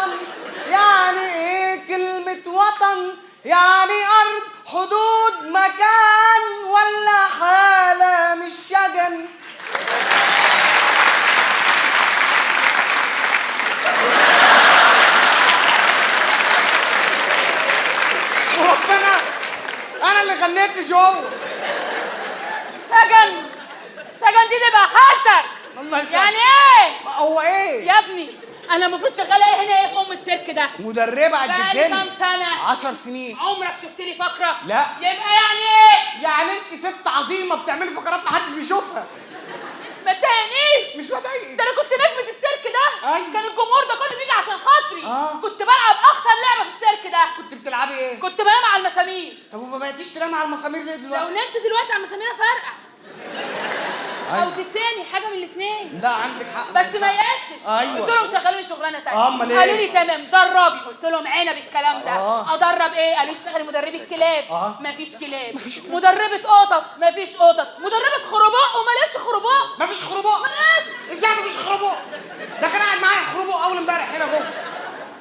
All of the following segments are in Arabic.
وطن، يعني ايه كلمة وطن؟ يعني أرض، حدود، مكان، ولا حالة مش شجن؟ وربنا أنا اللي غنيت مش هو. شجن شجن دي تبقى حالتك. الله يسلمك. يعني ايه؟ هو ايه؟ يا ابني انا المفروض شغاله ايه هنا، ايه في ام السيرك ده؟ مدربة قد بقالي الدنيا. كام سنة؟ 10 سنين. عمرك شفت لي فقرة؟ لا. يبقى يعني ايه؟ يعني انت ست عظيمة بتعملي فقرات محدش بيشوفها. ما تضايقنيش. مش بضايقك. ده انا كنت نجمة السيرك ده. أيوة. كان الجمهور ده كله بيجي عشان خاطري. كنت بلعب اخطر لعبة في السيرك ده. كنت بتلعبي ايه؟ كنت بنام على المسامير. طب وما بقيتيش تنامي على المسامير ليه دلوقتي؟ لو نمت دلوقتي على المسامير افرقع. او تتاني حاجة من الاثنين. لا عندك حق. بس ما يأستش. أيوة. قلت لهم شغلوني شغلانة تانية. امال ايه؟ قالوا لي تمام دربي. قلت لهم عنب الكلام ده. ادرب ايه؟ قالوا اشتغلي مدربة كلاب. مفيش كلاب. مدربة قطط. مفيش قطط. مدربة خرباء وما لقيتش خرباء. مفيش خرباء؟ ما لقيتش. ازاي مفيش خرباء؟ ده كان قاعد معايا خرباء اول امبارح هنا جوه.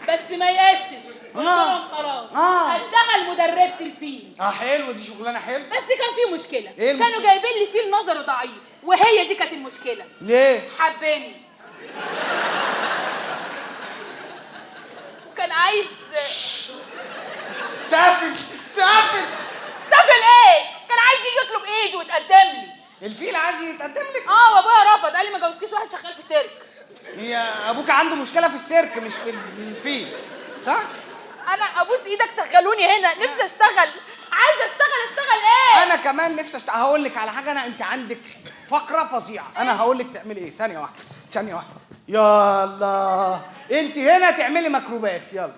بس ما يأستش. قلت لهم خلاص هشتغل مدربة الفيل. حلو، دي شغلانه حلو. بس كان في مشكلة. ايه المشكلة؟ كانوا جايبين لي فيل نظره ضعيف وهي دي كانت المشكلة. ليه؟ حباني. وكان عايز سافل. سافل ايه؟ كان عايز يجي يطلب ايدي ويتقدم لي. الفيل عايز يتقدم لك؟ وابويا رفض قال لي ما جوزكيش واحد شغال في سيرك. هي ابوك عنده مشكله في السيرك مش في الفيل، صح؟ انا ابوس ايدك شغلوني هنا، نفسي اشتغل. عايزه اشتغل ايه؟ انا كمان نفسي اشتغل. هقول لك على حاجه، انت عندك فقره فظيعه. انا هقول لك تعملي ايه. ثانيه واحده. يلا انت هنا تعملي مكروبات. يلا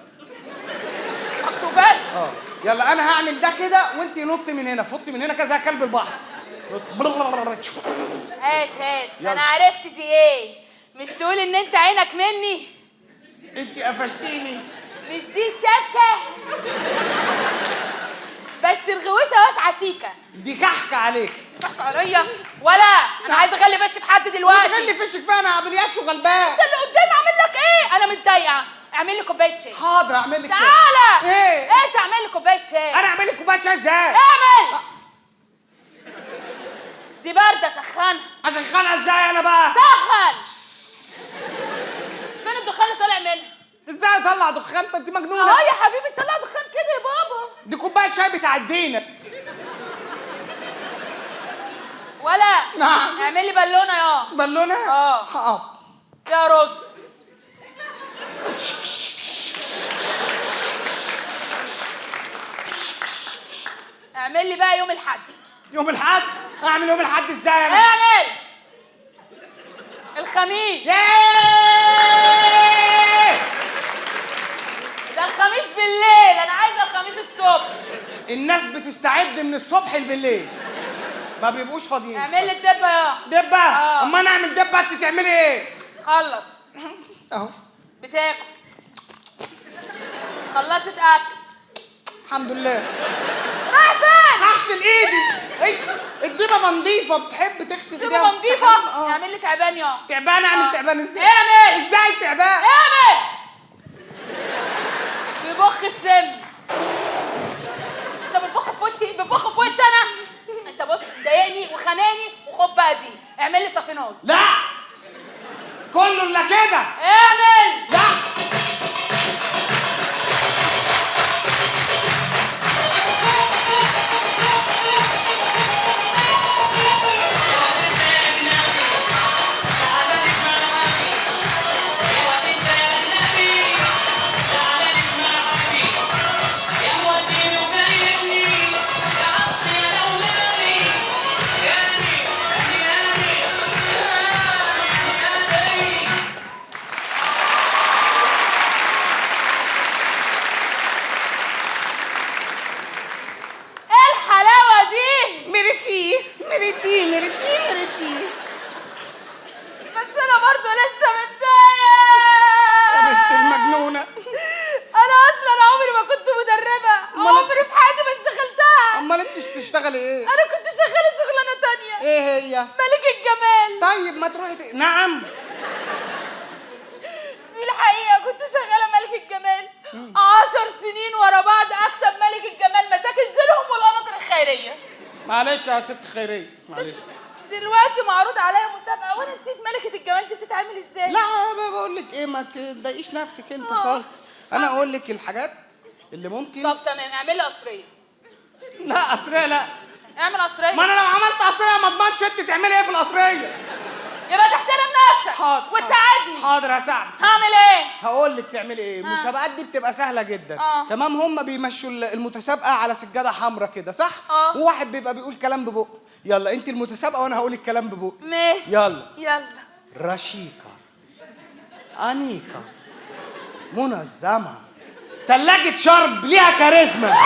مكتوبات. يلا انا هعمل ده كده وانت نط من هنا، فط من هنا كذا كلب البحر. هات انا عرفت دي ايه. مش تقول ان انت عينك مني؟ انت قفشتيني. مش دي الشبكه؟ بس الغوشه واسعه سيكه. دي كحكه عليك. كحكه عليا؟ ولا انا عايزه اغلي فش في حد دلوقتي. غلي فشك فيها، انا عمليات وغلبان. انت اللي قدامي اعمل لك ايه؟ انا متضايقه. اعمل لي كوبايه شاي. حاضر اعمل لك شاي. تعالى. ايه؟ تعمل لي كوبايه شاي. انا اعمل لك كوبايه شاي ازاي؟ اعمل. دي بارده سخنها. اسخنها ازاي انا بقى؟ سخن. فين الدخان اللي طالع منها؟ ازاي اطلع دخان؟ انت مجنونه؟ يا حبيبي طلع دخان كده يا بابا. دي كوبايه شاي بتعدينا. ولا نعم. اعمل لي بالونه يا بالونه؟ حقق يا رز. اعمل لي بقى يوم الحد. يوم الحد؟ اعمل يوم الحد ازاي انا؟ اعمل الخميس. ده الخميس بالليل، انا عايزه الخميس الصبح. الناس بتستعد من الصبح بالليل، ما بيبقوش فاضيين. اعمل لي الدبه يا دبه؟ اما انا اعمل دبه انت تعملي ايه؟ خلص. اهو بتاكل. خلصت اكل. الحمد لله. رايح فين؟ اغسل ايدي. الدبه نظيفه بتحب تغسل ايديها. دبه نظيفه. اعمل لي تعبان يا تعبان. اعمل تعبان ازاي؟ اعمل ازاي تعبان؟ اعمل ببخ السم. انت بتبخ في وشي؟ بتبخ في وشي انا؟ انت بص ضايقني وخانقني وخد بقى دي. اعمل لي صافينوز. لا كله الا كده. اعمل. لا ميرسي. بس انا برضه لسه متضايقه يا بنت المجنونه. انا اصلا عمري ما كنت مدربه. عمري في حياتي ما اشتغلتها. امال انت بتشتغلي ايه؟ انا كنت شغاله شغلانه تانية. ايه هي؟ ملك الجمال. طيب ما تروحي نعم. دي الحقيقه كنت شغاله ملك الجمال. معلش يا ست خيريه، معلش. دلوقتي معروض عليا مسابقه وانا نسيت ملكه الجمال دي بتتعمل ازاي. لا بقول لك ايه، ما تضايقيش نفسك انت خالص. انا اقول لك الحاجات اللي ممكن. طب تمام، اعمل لي قصريه. لا قصريه لا. اعمل قصريه. ما انا لو عملت قصريه ما اضمنش انت تعملي ايه في القصريه. يبقى تحترم نفسك. حاضر وتساعدني. حاضر هساعدك. هعمل ايه؟ هقول لك تعملي ايه. المسابقات دي بتبقى سهله جدا. تمام. هم بيمشوا المتسابقه على سجاده حمراء كده صح؟ وواحد بيبقى بيقول كلام ببقه. يلا انت المتسابقه وانا هقول الكلام ببقه. ماشي. يلا. رشيقه، انيقه، منظمه، ثلاجه شرب ليها كاريزما.